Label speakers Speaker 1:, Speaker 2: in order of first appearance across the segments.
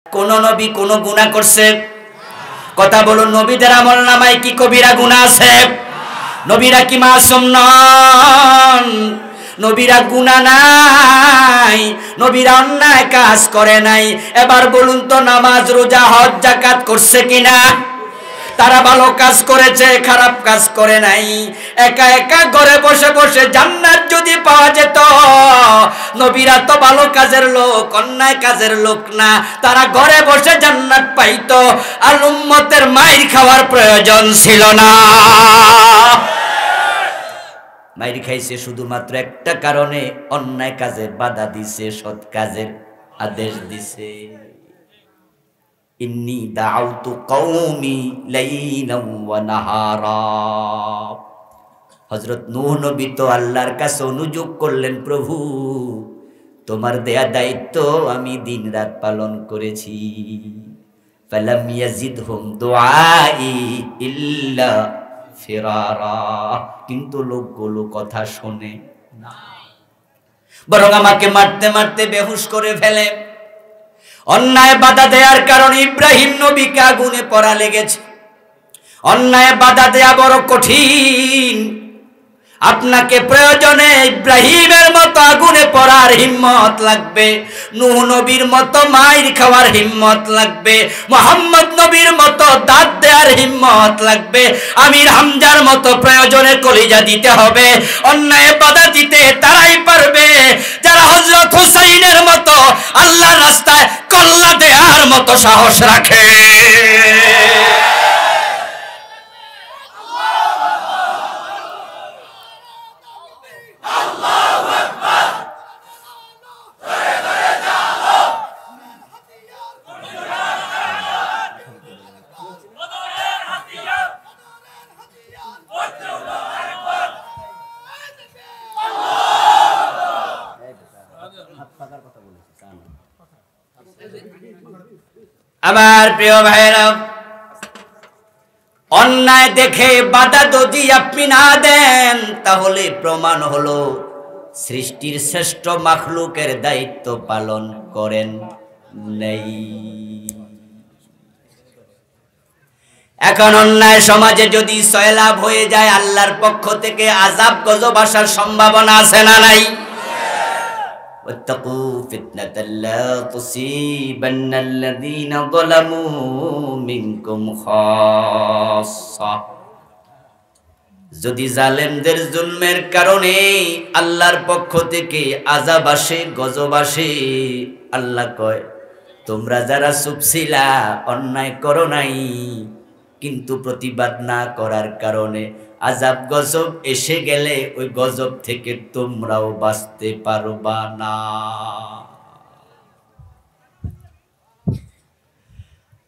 Speaker 1: কোন নবী কোন গুনাহ করছে? কথা বলুন, নবীদের আমলনামায় কি কবিরা গুনাহ আছে? নবীরা কি মাসুম নন? নবীরা গুনাহ নাই, নবীরা অন্যায় কাজ করে নাই। এবার বলুন তো, নামাজ রোজা হজ যাকাত করছে কিনা? তারা ভালো কাজ করেছে, খারাপ কাজ করে নাই। একা একা ঘরে বসে বসে জান্নাত যদি পাওয়া যেত, নবীরা তো ভালো কাজের লোক, অন্যায় কাজের লোক না, তারা ঘরে বসে জান্নাত পাইতো, আর উম্মতের মাইর খাওয়ার প্রয়োজন ছিল না। মাইর খাইছে শুধুমাত্র একটা কারণে, অন্যায় কাজে বাধা দিছে, সৎ কাজের আদেশ দিছে। ইন্নী দাউতু কওমি লাইলান ওয়া নাহারা। হযরত নূহ নবী তো আল্লাহর কাছে অনুযোগ করলেন, প্রভু তোমার দেয়া দায়িত্ব আমি দিন রাত পালন করেছি। ফালাম ইয়াজিদহুম দুআই ইল্লা ফিরারা। কিন্তু লোকগুলো কথা শোনে না, বরং আমাকে মারতে মারতে বেহুশ করে ফেলে। অন্যায় বাধা দেওয়ার কারণে ইব্রাহিম নবীকে আগুনে পোড়া লেগেছে। অন্যায় বাধা দেয়া বড় কঠিন। আপনাকে প্রয়োজনে ইব্রাহিমের মতো আগুনে পোড়ার হিম্মত লাগবে, নূহ নবীর মতো মাইর খাওয়ার হিম্মত লাগবে, মুহাম্মদ নবীর মতো দাঁত দেওয়ার হিম্মত লাগবে, আমির হামজার মতো প্রয়োজনে কলিজা দিতে হবে। অন্যায় বাধা দিতে তারাই পারবে যারা হযরত হুসাইনের মতো আল্লাহর রাস্তায় কল্লা দেওয়ার মতো সাহস রাখে। আমার প্রিয় ভাইরা, অন্যায় দেখে বাধা যদি আপনি না দেন, তাহলে প্রমাণ হলো সৃষ্টির শ্রেষ্ঠ মাখলুকের দায়িত্ব পালন করেন নাই। এখন অন্যায় সমাজে যদি সয়লাভ হয়ে যায়, আল্লাহর পক্ষ থেকে আযাব গজব আসার সম্ভাবনা আছে না নাই? ওয়াত্তাকু ফিতনাতাল লা তুসিবান্নাল্লাযীনা যালামু মিনকুম খাসসা। যদি জালেমদের জুলমের কারণে আল্লাহর পক্ষ থেকে আযাব আসে, গজব আসে, আল্লাহ কয় তোমরা যারা চুপ ছিলা, অন্যায় করো নাই, কিন্তু প্রতিবাদ না করার কারণে আযাব গজব এসে গেলে ওই গজব থেকে তোমরাও বাঁচতে পারবা না।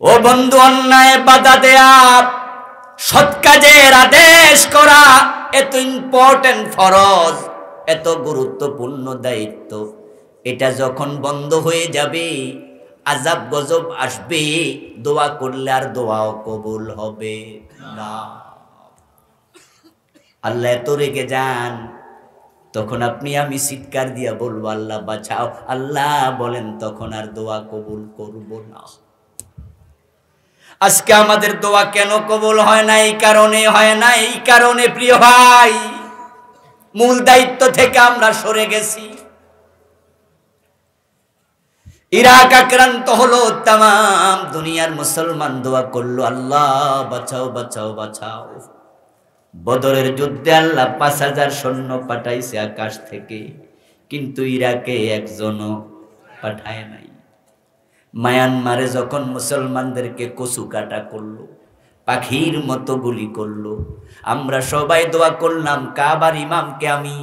Speaker 1: ও বন্ধু, অন্যায় বাধা দেয়া, সৎ কাজের আদেশ করা এত ইম্পর্টেন্ট ফরজ, এত গুরুত্বপূর্ণ দায়িত্ব। এটা যখন বন্ধ হয়ে যাবে, আযাব গজব আসবে, দোয়া করলে আর দোয়াও কবুল হবে না। আল্লাহ এত রেগে যান, তখন আপনি আমি চিৎকার দিয়া বলবো আল্লাহ বাঁচাও, আল্লাহ বলেন তখন আর দোয়া কবুল করব না। আজকে আমাদের দোয়া কেন কবুল হয় না? এই কারণে হয় না, এই কারণে প্রিয় ভাই, মূল দায়িত্ব থেকে আমরা সরে গেছি। ইরাক আক্রান্ত হলো, তাম দুনিয়ার মুসলমান দোয়া করলো আল্লাহ বাঁচাও বাঁচাও বাঁচাও। বদরের যুদ্ধে আল্লাহ ৫,০০০ সৈন্য পাঠাইছে আকাশ থেকে, কিন্তু ইরাকে একজনও পাঠায় নাই। মায়ানমারে যখন মুসলমানদেরকে কচু কাটা করলো, পাখির মতো গুলি করলো, আমরা সবাই দোয়া করলাম কাবার ইমামকে আমি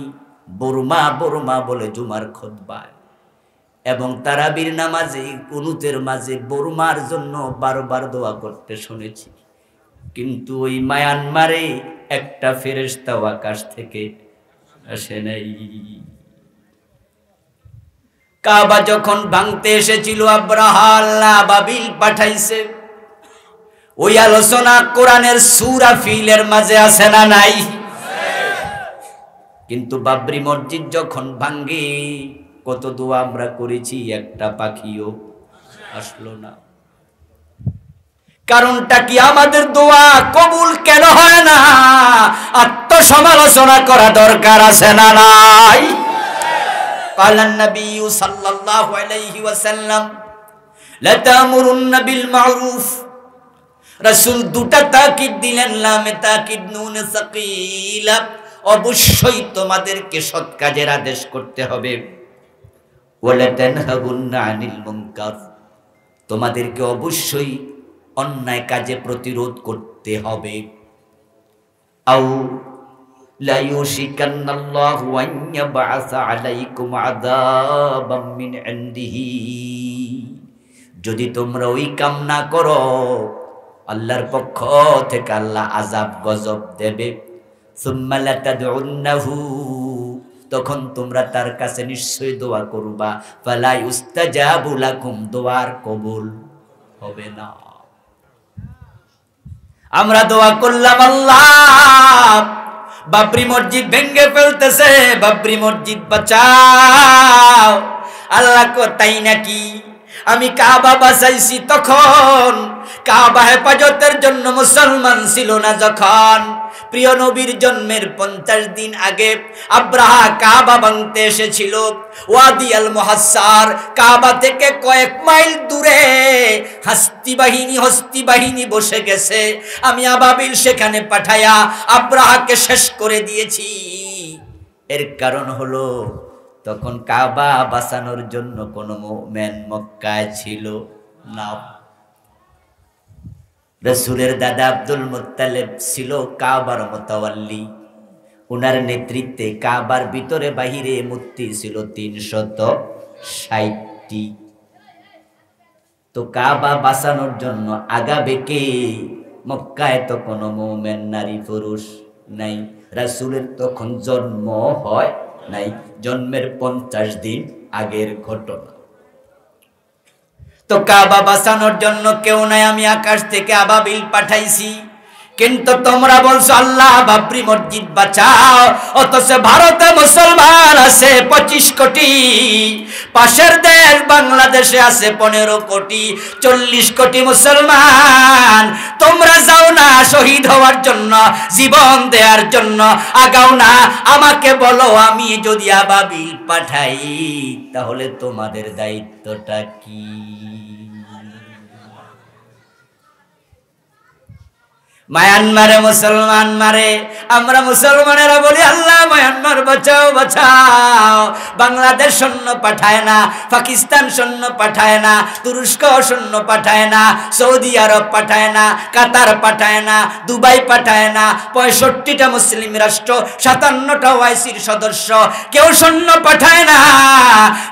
Speaker 1: বর্মা বর্মা বলে জুমার খুতবায় এবং তারাবির নামাজে কুনুতের মাঝে বর্মার জন্য বারবার দোয়া করতে শুনেছি, কিন্তু ওই মায়ানমারে একটা ফেরেশতাও আকাশ থেকে আসে নাই। কাবা যখন ভাঙতে এসেছিল, আব্রাহা আল্লাহ বাবিল পাঠাইছে। ওই আলোচনা কোরআনের সূরা ফিলের মাঝে আছে না নাই? কিন্তু বাবরি মসজিদ যখন ভাঙ্গে, কত দোয়া আমরা করেছি, একটা পাখিও আসলো না। কারণটা কি? আমাদের দোয়া কবুল কেন হয় না? আত্মসমালোচনা করা দরকার আছে না নাই? কালান নবী সাল্লাল্লাহু আলাইহি ওয়াসাল্লাম লা তা'মুরুন্না বিল মা'রুফ। রাসূল দুটা তাকিদ দিলেন, লামে তাকিদ নুনে সাকিলা, অবশ্যই তোমাদেরকে সৎ কাজের আদেশ করতে হবে। ওয়ালা তানহাবুন্না আনিল মুনকার, তোমাদেরকে অবশ্যই অন্যায় কাজে প্রতিরোধ করতে হবে। আও লা ইউশিকান্নাল্লাহু আন ইয়াবআসা আলাইকুম আযাবাম মিন ইনদিহি, যদি তোমরা ওই কাম না করো আল্লাহর পক্ষ থেকে আল্লাহ আযাব গজব দেবে। সুম্মা লা তাদউন্নাহু, তখন তোমরা তার কাছে নিশ্চয়ই দোয়া করবা। ফালা ইউস্তাজাবু লাকুম, দোয়ার কবুল হবে না। আমরা দোয়া করলাম, আল্লাহ বাবরি মসজিদ ভেঙে ফেলতেছে, বাবরি মসজিদ বাঁচাও। আল্লাহ কো তাই নাকি? আমি কাবা বাঁচাইছি তখন, কাবা হেফাজতের জন্য মুসলমান ছিল না যখন। প্রিয় নবীর জন্মের 50 দিন আগে আব্রাহা কাবা ভাঙতে এসেছিল। ওয়াদি আল মুহাসসার, কাবা থেকে কয়েক মাইল দূরে হস্তি বাহিনী বসে গেছে। আমি আবাবিল সেখানে পাঠায়া আব্রাহাকে শেষ করে দিয়েছি। এর কারণ হলো তখন কাবা বাঁচানোর জন্য কোনো মুমিন মক্কায় ছিল না। রাসূলের দাদা আব্দুল মুত্তালিব ছিল কাবার মুতাওয়াল্লি। উনার নেতৃত্বে কাবার ভিতরে বাহিরে মূর্তি ছিল 360টি। তো কাবা বাঁচানোর জন্য আগাবে কে? মক্কায় তো কোনো মুমিন নারী পুরুষ নাই। রাসূলের তখন জন্ম হয় নাই, জন্মের 50 দিন আগের ঘটনা। তো কাবা বাঁচানোর জন্য কেউ নাই, আমি আকাশ থেকে আবাবিল পাঠাইছি। কিন্তু তোমরা বলছো আল্লাহ বাবরি মসজিদ বাঁচাও, অথচ ভারতে মুসলমান আছে 25 কোটি, পাশের দেশ বাংলাদেশে আছে 15 কোটি, 40 কোটি মুসলমান। তোমরা যাও না শহীদ হওয়ার জন্য, জীবন দেওয়ার জন্য, আগাও না। আমাকে বলো, আমি যদি আবাবিল পাঠাই তাহলে তোমাদের দায়িত্বটা কি? মায়ানমারে মুসলমান মারে, আমরা মুসলমানেরা বলি আল্লাহ মায়ানমার বাঁচাও বাঁচাও। বাংলাদেশ সৈন্য পাঠায় না, পাকিস্তান সৈন্য পাঠায় না, তুরস্ক সৈন্য পাঠায় না, সৌদি আরব পাঠায় না, কাতার পাঠায় না, দুবাই পাঠায় না। 65টা মুসলিম রাষ্ট্র, 57টা ওআইসির সদস্য, কেউ সৈন্য পাঠায় না।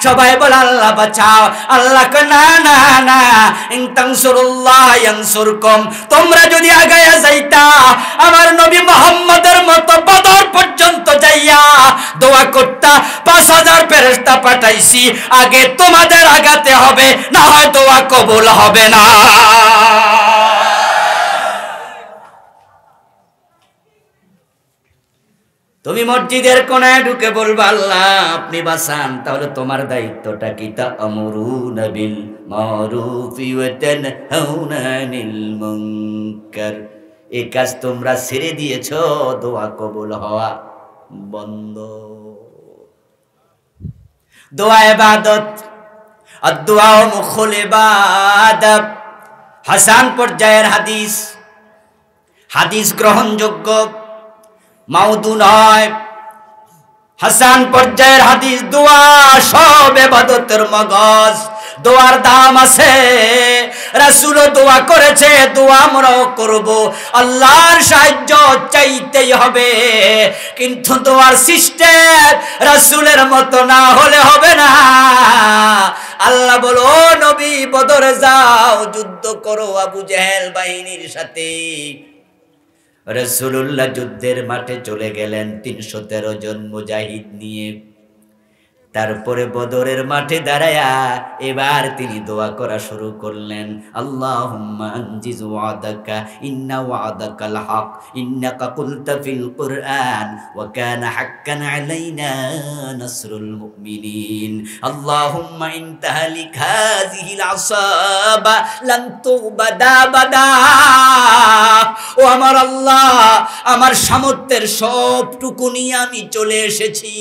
Speaker 1: সবাই বলে আল্লাহ বাঁচাও। আল্লাহ কয় না না না, ইন তানসুরুল্লাহ ইয়ানসুরকুম, তোমরা যদি আগায়া যাইতা আমার নবী মুহাম্মদের মতো বদর পর্যন্ত যাইয়া দোয়া করতা, 5000 ফেরেশতা পাঠাইছি, আগে তোমাদের আগাতে হবে, না হয় দোয়া কবুল হবে না। তুমি মসজিদের কোনায় ঢুকে বলবা আল্লাহ আপনি বাঁচান, তাহলে তোমার দায়িত্বটা কি? তা'মুরুনা বিল মারুফি ওয়া তানহাউনা আনিল মুনকার, এই কাজ তোমরা ছেড়ে দিয়েছো, দোয়া কবুল হওয়া বন্ধ। দোয়া ইবাদত, আদ-দুআ মুখুল ইবাদত। হাসান পর্যায়ের হাদিস, হাদিস গ্রহণযোগ্য, মাউদু নয়। হাসান পর্যায়ের হাদিস, দোয়া সব ইবাদতের মগজ, দোয়ার দাম আছে। রাসূল দোয়া করেছে, দোয়া আমরাও করব। আল্লাহর সাহায্য চাইতেই হবে, কিন্তু দোয়ার সিস্টেম রাসূলের মতো না হলে হবে না। আল্লাহ বলো, ও নবী বদরে যাও, যুদ্ধ করো আবু জেহেল বাহিনীর সাথে। রাসূলুল্লাহ যুদ্ধের মাঠে চলে গেলেন 313 জন মুজাহিদ নিয়ে। তারপরে বদরের মাঠে দাঁড়ায়া এবার তিনি দোয়া করা শুরু করলেন, আল্লাহুম্মা আনজিজ ওয়াদাকা ইন্না ওয়াদাকাল হক ইন্নাকা কুলতা ফিল কুরআন ওয়া কানা হাক্কান আলাইনা নাসরুল মুমিনিন আল্লাহুম্মা ইন তাহলিক হাযিহিল আসাবা লান তুবাদা বাদা। ও আমার আল্লাহ, আমার সামর্থ্যের সবটুকু নিয়ে আমি চলে এসেছি,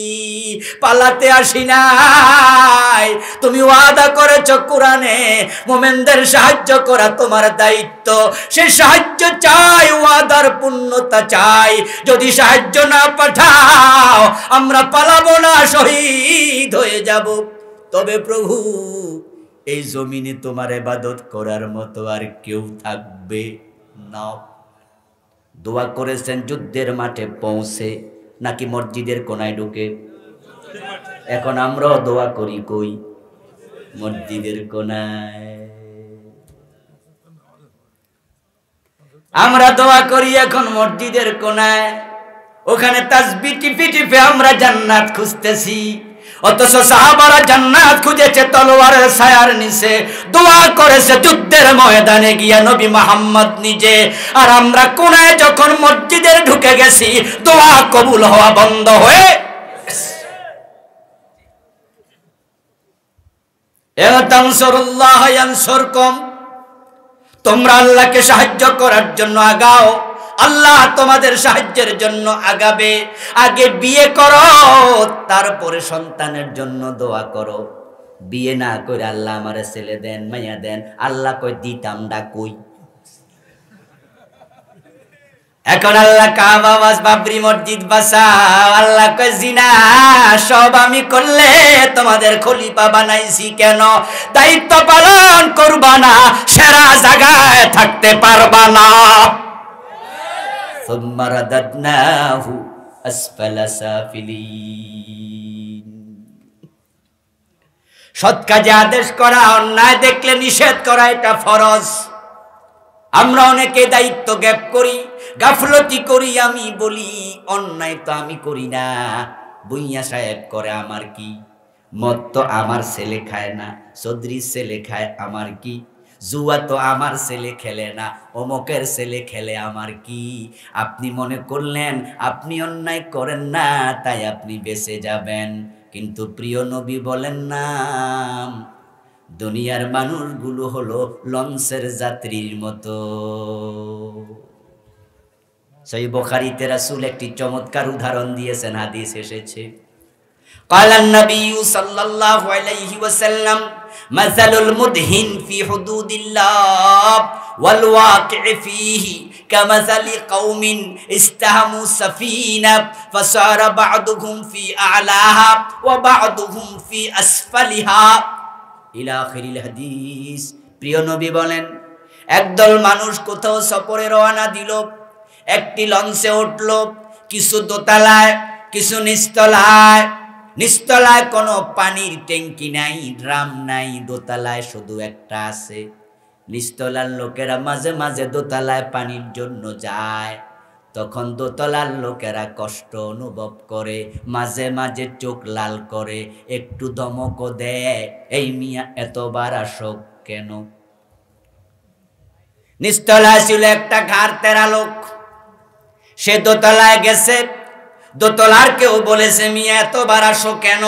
Speaker 1: পালাতে আসি নাই। তুমি ওয়াদা করেছ কোরআনে মুমিনদের সাহায্য করা তোমার দায়িত্ব, সে সাহায্য চাই, ওয়াদার পূর্ণতা চাই। যদি সাহায্য না পাঠাও আমরা পালাবো না, শহীদ হয়ে যাব। তবে প্রভু, এই জমিনে তোমার ইবাদত করার মতো আর কেউ থাকবে না। দোয়া করেছেন যুদ্ধের মাঠে পৌঁছে নাকি মসজিদের কোনায় ঢুকে? এখন আমরাও দোয়া করি কই? মসজিদের কোনায়। আমরা দোয়া করি এখন মসজিদের কোনায়, ওখানে তাসবিহ টিপে টিপে আমরা জান্নাত খুঁজতেছি। অথচ সাহাবারা জান্নাত খুঁজেছে তলোয়ারের ছায়ার নিচে, দোয়া করেছে যুদ্ধের ময়দানে গিয়া নবী মুহাম্মদ নিজে। আর আমরা কোনায় যখন মসজিদের ঢুকে গেছি, দোয়া কবুল হওয়া বন্ধ হয়ে তানসুরুল্লাহ ইয়ানসুরকুম, তোমরা আল্লাহকে সাহায্য করার জন্য আগাও, আল্লাহ তোমাদের সাহায্যের জন্য আগাবে। আগে বিয়ে করো, তারপরে সন্তানের জন্য দোয়া করো। বিয়ে না করে আল্লাহ আমারে ছেলে দেন, মাইয়া দেন, আল্লাহ কই দিতাম না কই? এখন আল্লাহ কাবা বাস বাবরি মসজিদ বাসাও, আল্লাহ কয় জিনা সব আমি করলে তোমাদের খলিফা বানাইছি কেন? দায়িত্ব পালন করবা না, সেরা জায়গায় থাকতে পারবা না। সুম্মা রাদাদনাহু আসফালা সাফিলিন। সৎ কাজে আদেশ করা, অন্যায় দেখলে নিষেধ করা, এটা ফরজ। আমরা অনেকে দায়িত্ব গ্যাপ করি, গাফলতি করি। আমি বলি অন্যায় তো আমি করি না, বুইয়া সাহেব করে, আমার কি? মদ তো আমার ছেলে খায় না, চৌধুরীর ছেলে খায়, আমার কি? জুয়া তো আমার ছেলে খেলে না, অমকের ছেলে খেলে, আমার কি? আপনি মনে করলেন আপনি অন্যায় করেন না তাই আপনি বেঁচে যাবেন, কিন্তু প্রিয় নবী বলেন না, দুনিয়ার মানুষগুলো হলো লঞ্চের যাত্রীর মতো। সহিহ বুখারীতে রাসূল একটি চমৎকার উদাহরণ দিয়েছেন, হাদিস এসেছে, ক্বালান নবী সাল্লাল্লাহু আলাইহি ওয়াসাল্লাম মাসালুল মুদহিন ফি হুদুদিল্লাহ ওয়াল ওয়াকি'ি ফীহি কামাসালি কওমিন ইস্তাহামু সাফিনা ফাসারা বা'দুহুম ফি আ'লাহা ওয়া বা'দুহুম ফি আসফালিহা ইলা আখিরিল হাদিস। প্রিয় নবী বলেন, একদল মানুষ কোথাও সফরে রওনা দিল, একটি লঞ্চে উঠল, কিছু দোতলায় কিছু নিচতলায়। নিচতলায় কোনো পানির ট্যাঙ্কি নাই, ড্রাম নাই, দোতলায় শুধু একটা আছে। নিচতলার লোকেরা মাঝে মাঝে দোতলায় পানির জন্য যায়, তখন দোতলার লোকেরা কষ্ট অনুভব করে, মাঝে মাঝে চোখ লাল করে, একটু ধমকও দেয়, এই মিয়া এতবার আসো কেন? নিচতলায় ছিল একটা ঘাড় তেরা লোক, সে দোতলায় গেছে, দোতলার কেউ বলেছে মিয়া এতবার আসো কেন?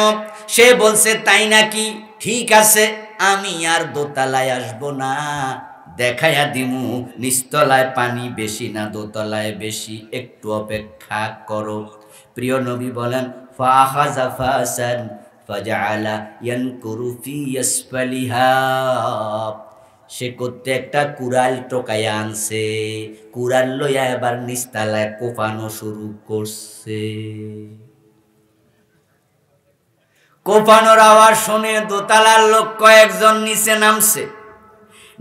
Speaker 1: সে বলছে তাই নাকি, ঠিক আছে আমি আর দোতলায় আসবো না, দেখাইয়া দিমু নিচতলায় পানি বেশি না দোতলায় বেশি, একটু অপেক্ষা করো। প্রিয় নবী বলেন, ফাখাযা ফাসান ফাজআলা ইয়ানকুরু ফি আসফালিহা, সে করতে একটা কুড়াল টোকাইয়া আনছে, কুড়াল লইয়া এবার নিচতলায় কোপানো শুরু করছে। কোপানোর আওয়াজ শুনে দোতলার লোক কয়েকজন নিচে নামছে,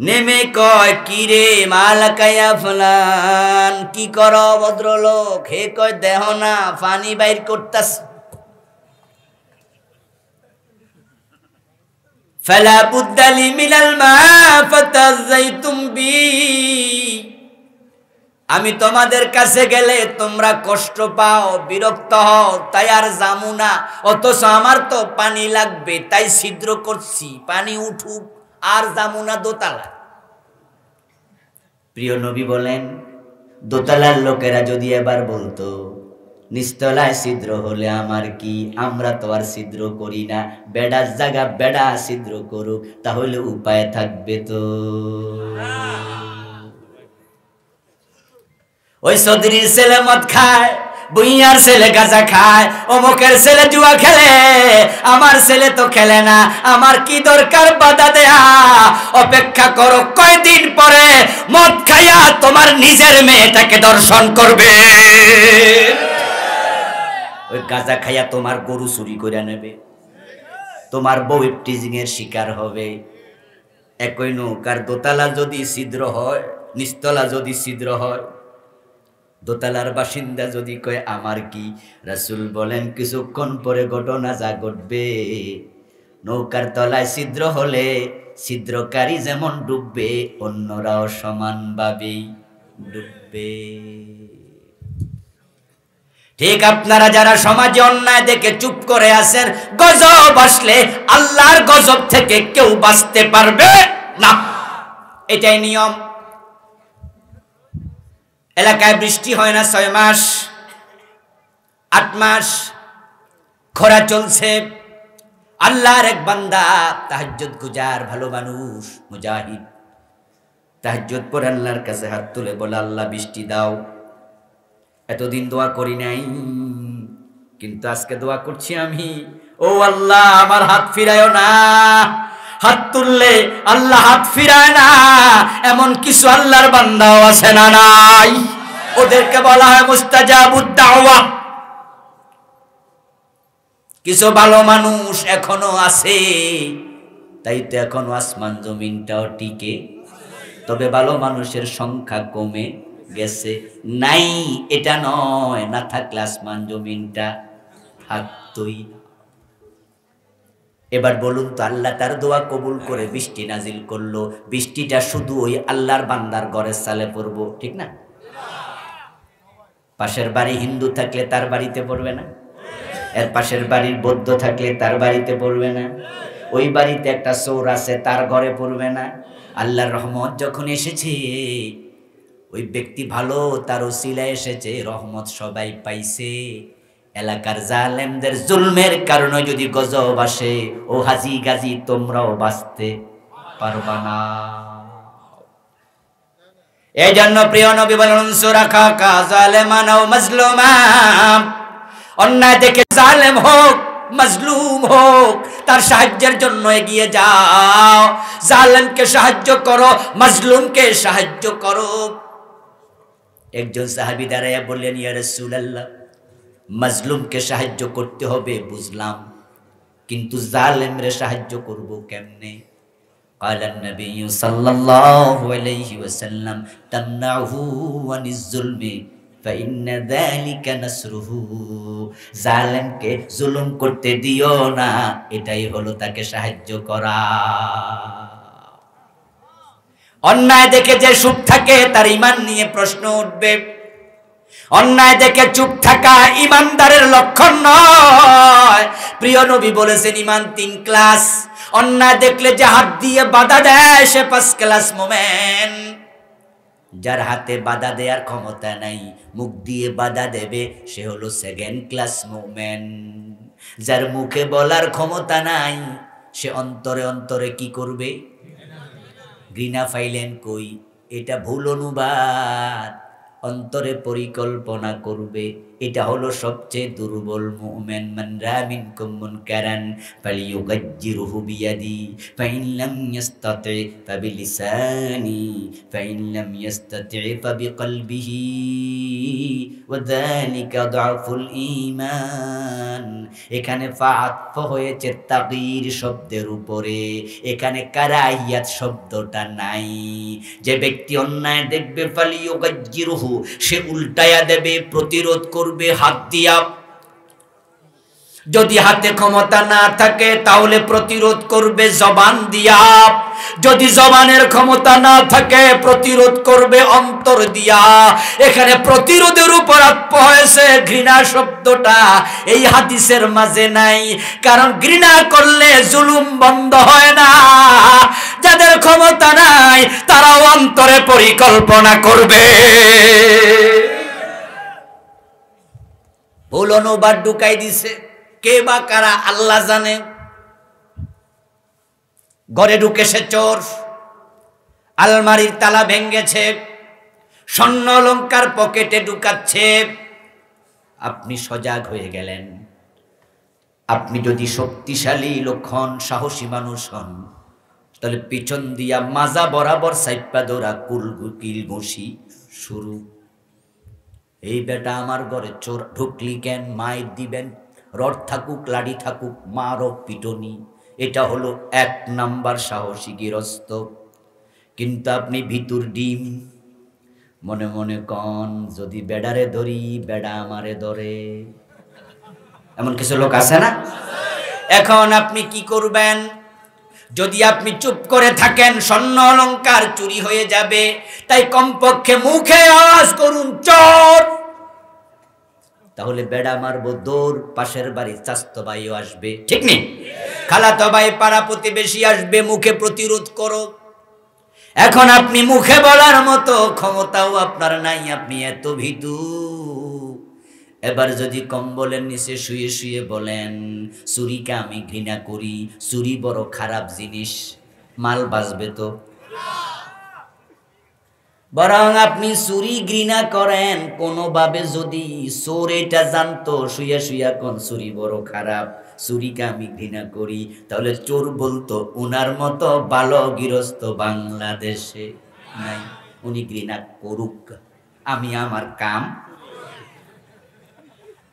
Speaker 1: নেমে কয় কি রে মালাকায়া ফুলান, কি করো ভদ্রলোক? হে কয় দেহ না পানি বাইর করতাস। ফালা বুদ্দালি মিনাল মা ফাতাযাইতুম বি, আমি তোমাদের কাছে গেলে তোমরা কষ্ট পাও, বিরক্ত হও, তাই আর যামু না। অথচ আমার তো পানি লাগবে, তাই ছিদ্র করছি, পানি উঠুক, আর যামু না দোতলা। প্রিয় নবী বলেন, দোতলার লোকেরা যদি এবার বলতো নিচতলায় ছিদ্র হলে আমার কি, আমরা তো আর ছিদ্র করি না, বেড়ার জায়গা বেড়া ছিদ্র করুক, তাহলে উপায় থাকবে তো। ওই চৌধুরীর ছেলে মদ খায়, বুইয়ার ছেলে গাঁজা খায়, অমুকের ছেলে জুয়া খেলে, আমার ছেলে তো খেলে না, আমার কি দরকার বাধা দেয়া? অপেক্ষা করো, কয়দিন পরে মদ খাইয়া তোমার নিজের মেয়েটাকে দর্শন করবে। ওই গাঁজা খাইয়া তোমার গরু চুরি করে নেবে, তোমার বউ ইফটিজিং এর শিকার হবে। একই নৌকার দোতলা যদি ছিদ্র হয়, নিচতলা যদি ছিদ্র হয়, দোতলার বাসিন্দা যদি কয় আমার কি, রাসূল বলেন কিছুক্ষণ পরে ঘটনা যা ঘটবে, নৌকার তলায় ছিদ্র হলে ছিদ্রকারী যেমন ডুববে, অন্যরাও সমানভাবেই ডুববে। ঠিক আপনারা যারা সমাজে অন্যায় দেখে চুপ করে আছেন, গজব আসলে আল্লাহর গজব থেকে কেউ বাঁচতে পারবে না, এটাই নিয়ম। এলাকায় বৃষ্টি হয় না 6 মাস 8 মাস, খরা চলছে। আল্লাহর এক বান্দা তাহাজ্জুদ গুজার ভালো মানুষ, মুজাহিদ, তাহাজ্জুদ পড়ে আল্লাহর কাছে হাত তুলে বলে, আল্লাহ বৃষ্টি দাও। এতদিন দোয়া করি নাই, কিন্তু আজকে দোয়া করছি আমি, ও আল্লাহ আমার হাত ফিরায়ও না। হাত তুললে আল্লাহ হাত ফিরায় না, এমন কিছু আল্লাহর বান্দাও আছে না নাই? ওদেরকে বলা হয় মুস্তাজাবুদ দাওয়া। কিছু ভালো মানুষ এখনো আছে, তাই তো এখনো আসমান জমিনটাও টিকে। তবে ভালো মানুষের সংখ্যা কমে গেছে, নাই এটা নয়, না থাকলে আসমান জমিনটা থাকতই। এবার বলুন তো, আল্লাহ তার দোয়া কবুল করে বৃষ্টি নাজিল করলো, বৃষ্টিটা শুধু ওই আল্লাহর বান্দার ঘরের সালে পড়বো, ঠিক না? পাশের বাড়ি হিন্দু থাকলে তার বাড়িতে পড়বে না, এর পাশের বাড়ির বৌদ্ধ থাকলে তার বাড়িতে পড়বে না, ওই বাড়িতে একটা চোর আছে তার ঘরে পড়বে না। আল্লাহর রহমত যখন এসেছে, ওই ব্যক্তি ভালো, তার ওসিলায় এসেছে, রহমত সবাই পাইছে। এলাকার জালেমদের জুলমের কারণে যদি গজব আসে, ও হাজি গাজী তোমরাও বাঁচতে পারবা না। এই জন্য প্রিয় নবী বলেন, উনসুর আখাকা জালেমান আও মাজলুমা, অন্যায় দেখে জালেম হোক মাজলুম হোক, তার সাহায্যের জন্য এগিয়ে যাও। জালেমকে সাহায্য করো, মাজলুমকে সাহায্য করো। একজন সাহাবী দাঁড়াইয়া বললেন, ইয়া রাসূলুল্লাহ, মাজলুমকে সাহায্য করতে হবে বুঝলাম, কিন্তু জালেমরে সাহায্য করব কেমনে? قال النبي صلى الله عليه وسلم تمنعه عن الظلم فإن ذلك نصره, জালেমকে জুলুম করতে দিও না, এটাই হলো তাকে সাহায্য করা। অন্যায় দেখে যে চুপ থাকে তার ঈমান নিয়ে প্রশ্ন উঠবে। অন্যায় দেখে চুপ থাকা ঈমানদারের লক্ষণ নয়। প্রিয় নবী বলেছেন, ঈমান 3 ক্লাস। অন্যায় দেখলে যে হাত দিয়ে বাধা দেয় সে 5 ক্লাস মোমেন। যার হাতে বাধা দেওয়ার ক্ষমতা নাই, মুখ দিয়ে বাধা দেবে, সে হলো 2nd ক্লাস মোমেন। যার মুখে বলার ক্ষমতা নাই, সে অন্তরে অন্তরে কি করবে? ঘৃণা ফাইলেন কই, এটা ভুল অনুবাদ। অন্তরে পরিকল্পনা করবে, এটা হলো সবচেয়ে দুর্বল মুমিন। মান রামিনকুম মুনকারান ফালিয়ুগাজ্জিরহু বিয়াদি ফাইন লাম ইস্তাতি ফাবিলিসানি ফাইন লাম ইস্তাতি ফাবিকলবিহি ওয়া যালিকা দুআফুল ঈমান। এখানে ফাআতফ হয়েছে তাগয়ীর শব্দের উপরে, এখানে কারাহিয়াত শব্দটা নাই। যে ব্যক্তি অন্যায় দেখবে ফালিয়ুগাজ্জিরহু, সে উল্টায়া দেবে, প্রতিরোধ করবে হাত দিয়া। যদি হাতে ক্ষমতা না থাকে তাহলে প্রতিরোধ করবে জবান দিয়া, যদি জবানের ক্ষমতা না থাকে প্রতিরোধ করবে অন্তর দিয়া। এখানে প্রতিরোধের উপর আরোপ হয়েছে, ঘৃণা শব্দটা এই হাদিসের মাঝে নাই, কারণ ঘৃণা করলে জুলুম বন্ধ হয় না। যাদের ক্ষমতা নাই তারাও অন্তরে পরিকল্পনা করবে। ভুল অনুবাদ ঢুকাই দিছে, কে বা কারা আল্লাহ জানে। ঘরে ঢুকেছে চোর, আলমারির তালা ভেঙেছে, স্বর্ণ অলংকার পকেটে ঢুকাচ্ছে, আপনি সজাগ হয়ে গেলেন। আপনি যদি শক্তিশালী লোক হন, সাহসী মানুষ হন, তাহলে পিছন দিয়া মাজা বরাবর সাইপা ধরা কিল ঘুষি শুরু। এই বেটা আমার ঘরে চোর, ঢুকলি কেন? মায়ের দিবেন, রড থাকুক লাঠি থাকুক, মারো পিটনি। এটা হলো 1 নাম্বার সাহসী গৃহস্থ। কিন্তু আপনি ভিতর ডিম, মনে মনে কন যদি বেড়ারে ধরি বেড়া আমারে ধরে। এমন কিছু লোক আছে না? এখন আপনি কি করবেন? যদি আপনি চুপ করে থাকেন স্বর্ণ অলংকার চুরি হয়ে যাবে, তাই কমপক্ষে মুখে আওয়াজ করুন চোর। তাহলে বেড়া মারবো, দৌড়, পাশের বাড়ির চাস্তো ভাইও আসবে, ঠিক নেই? খালাতো ভাই পাড়া প্রতিবেশী আসবে, মুখে প্রতিরোধ করো। এখন আপনি মুখে বলার মতো ক্ষমতাও আপনার নাই, আপনি এত ভীতু। এবার যদি কম্বলের নিচে শুয়ে শুয়ে বলেন চুরিকে আমি ঘৃণা করি, চুরি বড় খারাপ জিনিস, মাল বাঁচবে তো? বরং আপনি চুরি ঘৃণা করেন, কোনোভাবে যদি চোর এটা জানতো, শুয়ে শুয়ে কোন চুরি বড় খারাপ, চুরিকে আমি ঘৃণা করি, তাহলে চোর বলতো উনার মতো ভালো গৃহস্থ বাংলাদেশে নাই, উনি ঘৃণা করুক, আমি আমার কাম।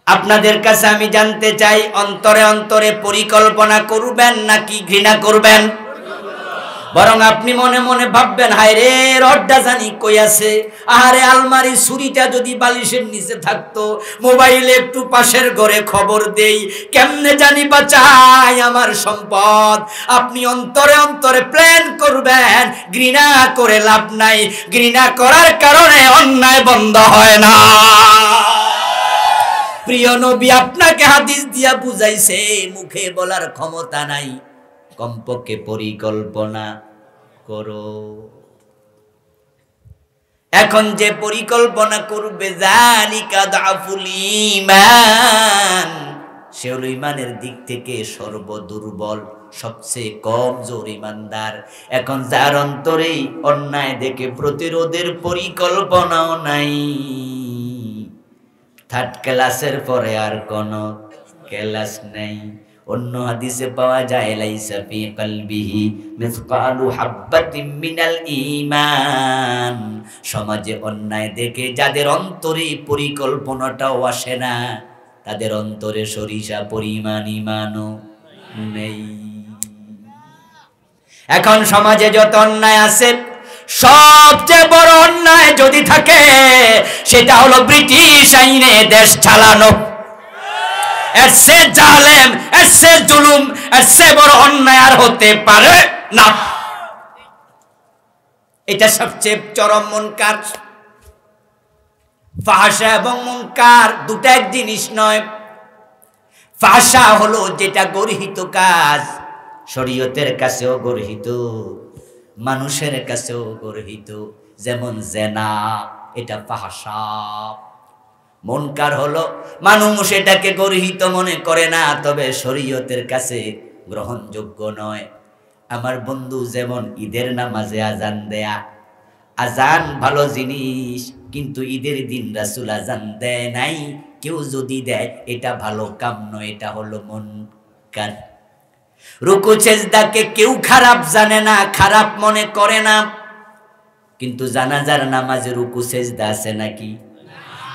Speaker 1: আপনাদের কাছে আমি জানতে চাই, অন্তরে অন্তরে পরিকল্পনা করবেন নাকি ঘৃণা করবেন? বরং আপনি মনে মনে ভাববেন, হায় রে রড্ডা জানি কই আছে, আরে আলমারি ছুরিটা যদি বালিশের নিচে থাকতো, মোবাইলে একটু পাশের ঘরে খবর দেই, কেমনে জানি বাঁচাই আমার সম্পদ। আপনি অন্তরে অন্তরে প্ল্যান করবেন, ঘৃণা করে লাভ নাই, ঘৃণা করার কারণে অন্যায় বন্ধ হয় না। প্রিয় নবী আপনাকে হাদিস দিয়া বুঝাইছে, মুখে বলার ক্ষমতা নাই, কমপক্ষে পরিকল্পনা করো। এখন যে পরিকল্পনা করবে জালিকা দাফুল ঈমান, সে হলো ঈমানের দিক থেকে সর্বদুর্বল, সবচেয়ে কমজোর ঈমানদার। এখন যার অন্তরে অন্যায় দেখে প্রতিরোধের পরিকল্পনাও নাই, 3rd ক্লাসের পরে আর কোন ক্লাস নেই। অন্য হাদিসে পাওয়া যায় লাইসা ফি কলবিহি মিসকালু হাববাতিন মিনাল ঈমান, সমাজে অন্যায় দেখে যাদের অন্তরে পরিকল্পনাটাও আসে না, তাদের অন্তরে সরিষা পরিমাণ ঈমানও নেই। এখন সমাজে যত অন্যায় আছে, সবচেয়ে বড় অন্যায় যদি থাকে সেটা হলো ব্রিটিশ আইনে দেশ চালানো। এর সে জালেম, এর সে জুলুম, এর সে বড় অন্যায় আর হতে পারে না। এটা সবচেয়ে চরম মুনকার। ফাহশা এবং মুনকার দুটো এক জিনিস নয়। ফাহশা হলো যেটা গর্হিত কাজ, শরীয়তের কাছেও গর্হিত, মানুষের কাছেও গর্হিত, যেমন জেনা, এটা ফাহশা। মুনকার হলো মানুষ এটাকে গর্হিত মনে করে না, তবে শরীয়তের কাছে গ্রহণযোগ্য নয়। আমার বন্ধু যেমন ঈদের নামাজে আজান দেয়া, আজান ভালো জিনিস, কিন্তু ঈদের দিন রাসূল আজান দেয় নাই, কেউ যদি দেয় এটা ভালো কাম নয়, এটা হলো মুনকার। রুকু সেজদাকে কেউ খারাপ জানে না, খারাপ মনে করে না, কিন্তু জানাজার নামাজে রুকু সেজদা আছে নাকি?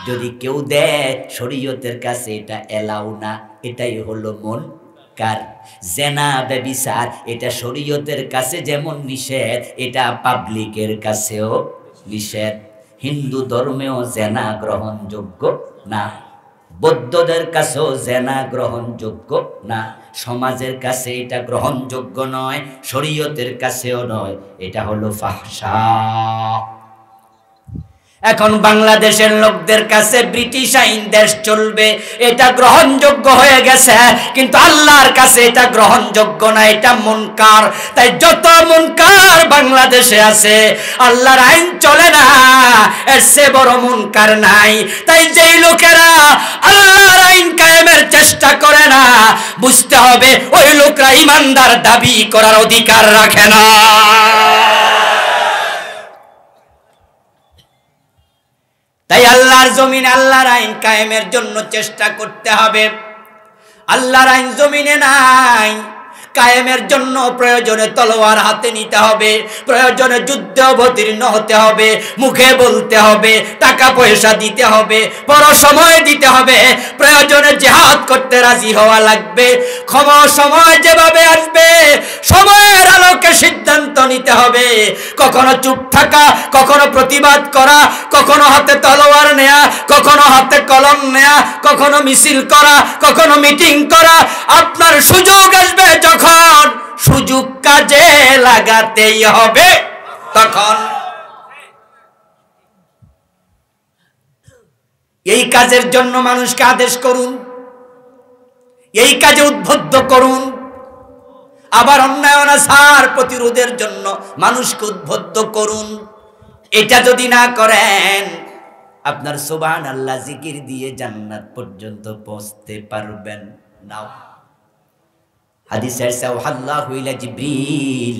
Speaker 1: যদি কেউ দেয় শরীয়তের কাছে এটা এলাও না, এটাই হলো মুনকার। জেনা ব্যভিচার এটা শরীয়তের কাছে যেমন নিষেধ, এটা পাবলিকের কাছেও নিষেধ। হিন্দু ধর্মেও জেনা গ্রহণযোগ্য না, বৌদ্ধদের কাছেও জেনা গ্রহণযোগ্য না, সমাজের কাছে এটা গ্রহণযোগ্য নয়, শরীয়তের কাছেও নয়, এটা হলো ফাহশা। এখন বাংলাদেশের লোকদের কাছে ব্রিটিশ আইন দেশ চলবে, এটা গ্রহণযোগ্য হয়ে গেছে, কিন্তু আল্লাহর কাছে এটা গ্রহণযোগ্য না, এটা মুনকার। তাই যত মুনকার বাংলাদেশে আছে, আল্লাহর আইন চলে না, এর চেয়ে বড় মুনকার নাই। তাই যেই লোকেরা আল্লাহর আইন কায়েমের চেষ্টা করে না, বুঝতে হবে ওই লোকরা ইমানদার দাবি করার অধিকার রাখে না। তাই আল্লাহর জমিনে আল্লাহর আইন কায়েমের জন্য চেষ্টা করতে হবে। আল্লাহর আইন জমিনে নাই, কায়েমের জন্য প্রয়োজনে তলোয়ার হাতে নিতে হবে, প্রয়োজনে যুদ্ধে অবতীর্ণ হতে হবে, মুখে বলতে হবে, টাকা পয়সা দিতে হবে, বড় সময় দিতে হবে, প্রয়োজনে জিহাদ করতে রাজি হওয়া লাগবে। সময় যেভাবে আসবে সময়ের আলোকে সিদ্ধান্ত নিতে হবে। কখনো চুপ থাকা, কখনো প্রতিবাদ করা, কখনো হাতে তলোয়ার নেয়া, কখনো হাতে কলম নেয়া, কখনো মিছিল করা, কখনো মিটিং করা। আপনার সুযোগ আসবে যখন, সুযোগ কাজে লাগাতেই হবে তখন। এই কাজের জন্য মানুষকে আদেশ করুন, এই কাজে উদ্বুদ্ধ করুন। আবার অন্যায় অনাচার প্রতিরোধের জন্য মানুষকে উদ্বুদ্ধ করুন। এটা যদি না করেন, আপনার সুবহানাল্লাহ জিকির দিয়ে জান্নাত পর্যন্ত পৌঁছতে পারবেন না। হাদিসের সাওহাল্লাহু ইলা জিবরিল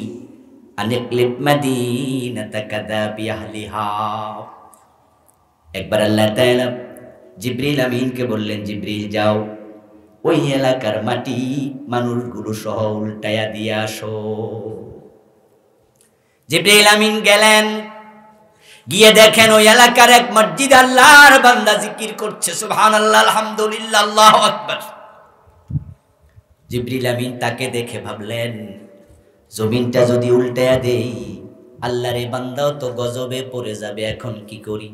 Speaker 1: আনিকলিব মাদিনাতা কাদা বিআহলিহা। একবার আল্লাহ তাআলা জিবরিল আমিনকে বললেন, জিবরিল যাও ওই এলাকার মাটি মানুষগুলো সহ উল্টায়া দিয়ে আসো। জিবরিল আমিন গেলেন, গিয়ে দেখেন ওই এলাকার এক মসজিদ আল্লাহর বান্দা জিকির করছে, সুবহানাল্লাহ, আলহামদুলিল্লাহ, আল্লাহু আকবার। জিবরিল আমিন তাকে দেখে ভাবলেন, জমিনটা যদি উল্টায়া দেই, আল্লাহর এই বান্দাও তো গজবে পড়ে যাবে, এখন কি করি?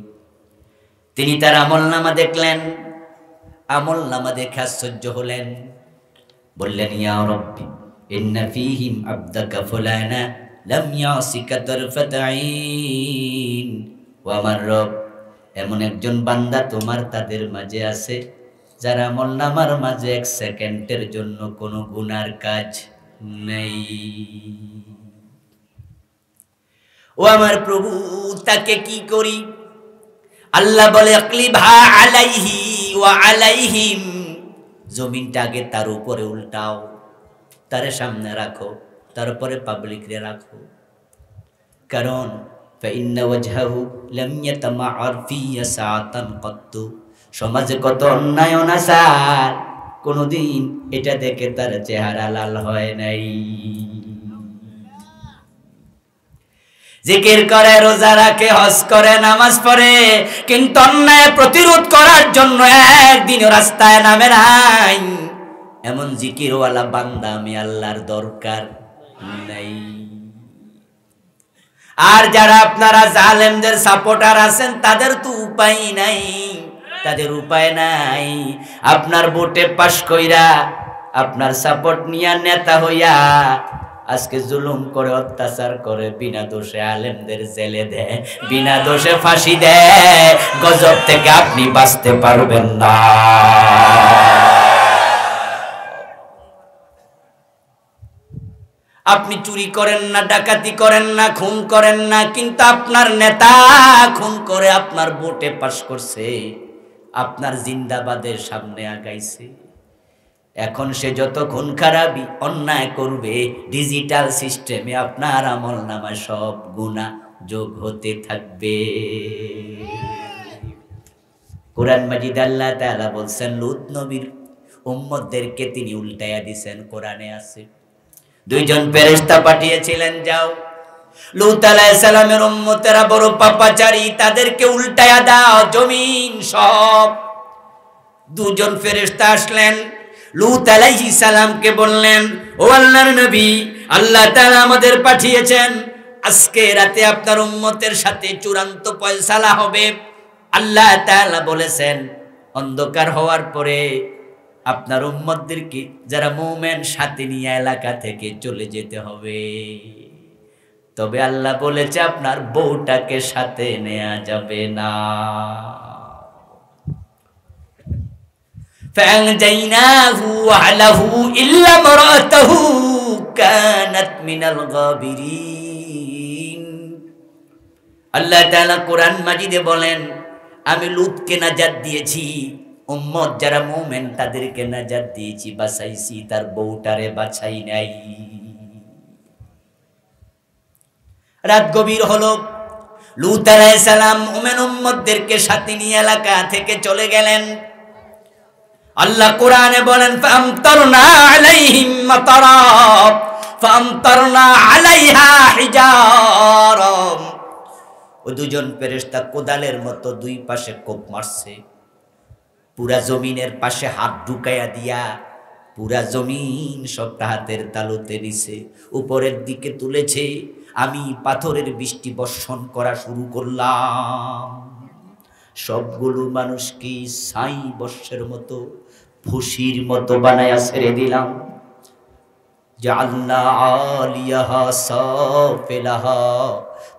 Speaker 1: তিনি তার আমলনামা দেখলেন, আমলনামা দেখে আশ্চর্য হলেন, বললেন, ইয়া রাব্বি ইন্না ফীহিম আবদাকা ফুলানা লাম ইয়াসিকা তারফাতা আইন। ও আমার রব, এমন একজন বান্দা তোমার তাদের মাঝে আছে যার আমলনামার মাঝে এক সেকেন্ডের জন্য কোনো গুনার কাজ নেই। ও আমার প্রভু, তাকে কি করি? আল্লাহ বলে, আকলিবহা আলাইহি ওয়া আলাইহিম, জমিনটাকে তার উপরে উল্টাও, তারে সামনে রাখো, তারপরে পাবলিকরে রাখো। কারণ ফাইন্না ওয়াজহাহু লাম ইয়াতামাআর ফি সাআতান কত্তু, সমাজে কত অন্যায় অনাচার, কোনদিন এটা দেখে তার চেহারা লাল হয় নাই। জিকির করে, রোজা রাখে, হজ করে, নামাজ পড়ে, কিন্তু অন্যায় প্রতিরোধ করার জন্য একদিনও রাস্তায় নামে নাই। এমন জিকিরওয়ালা বান্দা আমি আল্লাহর দরকার নাই। আর যারা আপনারা জালেমদের সাপোর্টার আছেন, তাদের তো উপায় নাই, তাদের উপায় নাই। আপনার ভোটে পাশ কইরা, আপনার সাপোর্ট নিয়া নেতা হইয়া আজকে জুলুম করে, অত্যাচার করে, বিনা দোষে আলেমদের জেলে দেয়, বিনা দোষে ফাঁসি দেয়। গজব থেকে আপনি বাঁচতে পারবেন না। আপনি চুরি করেন না, ডাকাতি করেন না, খুন করেন না, কিন্তু আপনার নেতা খুন করে আপনার ভোটে পাশ করছে, আপনার জিন্দাবাদের সামনে আগাইছে। এখন সে যত খুন খারাপি অন্যায় করবে, ডিজিটাল সিস্টেমে আপনার আমলনামায় সব গুনাহ যোগ হতে থাকবে। কোরআন মাজিদ আল্লাহ তাআলা বলছেন, লূত নবীর উম্মতদেরকে তিনি উল্টায়া দিবেন। কোরআনে আছে, দুইজন ফেরেশতা পাঠিয়েছিলেন, যাও লূত আলাইহিস সালামের উম্মতেরা বড় পাপাচারী, তাদেরকে উল্টায়া দাও, জমিন সব। দুজন ফেরেশতা আসলেন, লূত আলাইহিস সালামকে বললেন, ও আল্লাহর নবী, আল্লাহ তাআলা আমাদের পাঠিয়েছেন, আজকে রাতে আপনার উম্মতের সাথে চূড়ান্ত ফয়সালা হবে। আল্লাহ তাআলা বলেছেন, অন্ধকার হওয়ার পরে আপনার উম্মতদেরকে যারা মুমিন সাথে নিয়ে এলাকা থেকে চলে যেতে হবে। তবে আল্লাহ বলেছে আপনার বউটাকে সাথে নেওয়া যাবে না। فأنجيناه وأهله إلا امرأته كانت من الغابرين। আল্লাহ তাআলা কোরআন মাজিদে বলেন, আমি লূতকে নাজাত দিয়েছি, উম্মত যারা মুমিন তাদেরকে নাজাত দিয়েছি, বাঁচাইছি, তার বউটারে বাঁচাই নাই। রাত গভীর হলো, লূত আলাইহিস সালাম মুমিন উম্মতদেরকে সাথে নিয়ে এলাকা থেকে চলে গেলেন। আল্লাহ কোরআনে বলেন, ফামতারনা আলাইহিম মাতারা ফামতারনা আলাইহা হিজারা। ওই দুজন ফেরেশতা কোদালের মতো দুই পাশে কোপ মারছে, পুরা জমিনের পাশে হাত ঢুকাইয়া দিয়া পুরা জমিন সবটা হাতের তালুতে নিছে, উপরের দিকে তুলেছে। আমি পাথরের বৃষ্টি বর্ষণ করা শুরু করলাম, সবগুলো মানুষকে ছাই বর্ষের মতো ফুসির মতো বানায়া ছেড়ে দিলাম। জাআলনা আলিয়াহা সাফিলাহা।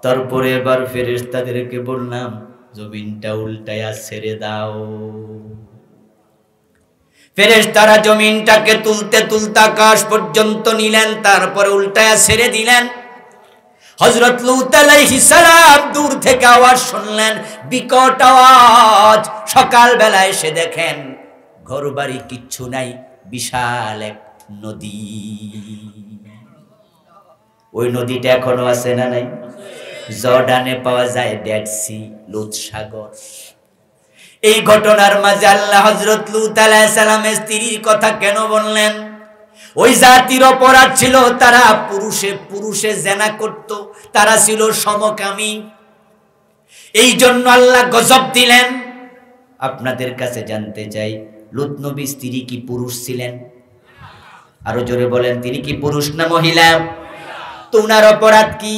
Speaker 1: তারপরে এবার ফেরেশতাদেরকে বললাম, জমিনটা উল্টায়া ছেড়ে দাও। ফেরেশতারা জমিনটাকে তুলতে তুলতে আকাশ পর্যন্ত নিলেন, তারপরে উল্টায়া ছেড়ে দিলেন। হযরত লূত আলাইহিস সালাম দূর থেকে আওয়াজ শুনলেন, বিকট আওয়াজ। সকালবেলা এসে দেখেন ঘরবাড়ি কিচ্ছু নাই, বিশাল এক নদী। ওই নদীটা এখনো আছে না নাই? জর্ডানে পাওয়া যায় ডেড সি, লূত সাগর। এই ঘটনার মাঝে আল্লাহ হযরত লূত আলাইহিস সালামের স্ত্রীর কথা কেন বললেন? ওই জাতির অপরাধ ছিল, তারা পুরুষে পুরুষে জেনা করত, তারা ছিল সমকামী। এই জন্য আল্লাহ গজব দিলেন। আপনাদের কাছে জানতে চাই, লূত নবীর স্ত্রী কি পুরুষ ছিলেন? আরো জোরে বলেন, তিনি কি পুরুষ না মহিলা? তো উনার অপরাধ কি?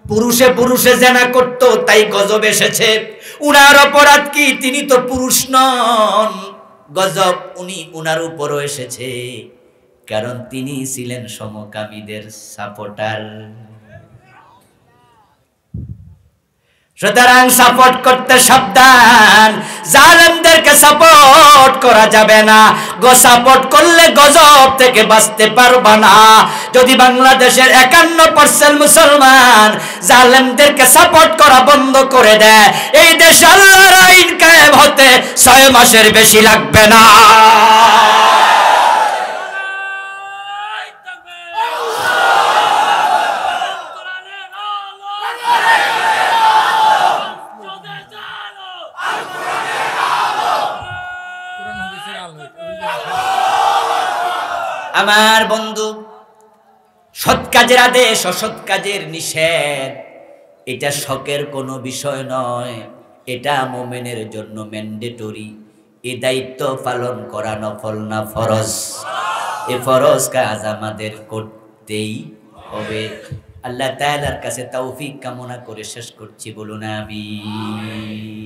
Speaker 1: পুরুষে পুরুষে জেনা করত, তাই গজব এসেছে। উনার অপরাধ কি? তিনি তো পুরুষ নন, গজব উনার উপরও এসেছে, কারণ তিনি ছিলেন সমকামীদের সাপোর্টার। সুতরাং সাপোর্ট করতে সাবধান, জালেমদেরকে সাপোর্ট করা যাবে না। সাপোর্ট করলে গজব থেকে বাঁচতে পারবা না। যদি বাংলাদেশের 51% মুসলমান জালেমদেরকে সাপোর্ট করা বন্ধ করে দেয়, এই দেশে আল্লাহর আইন কায়েম হতে 6 মাসের বেশি লাগবে না। আমার বন্ধু, সৎ কাজের আদেশ, অসৎ কাজের নিষেধ, এটা শখের কোনো বিষয় নয়, এটা মুমিনের জন্য ম্যান্ডেটরি। এই দায়িত্ব পালন করা নফল না ফরজ? এই ফরজ কাজ আমাদের করতেই হবে। আল্লাহ তাআলার কাছে তৌফিক কামনা করে শেষ করছি, বলুন আমিন।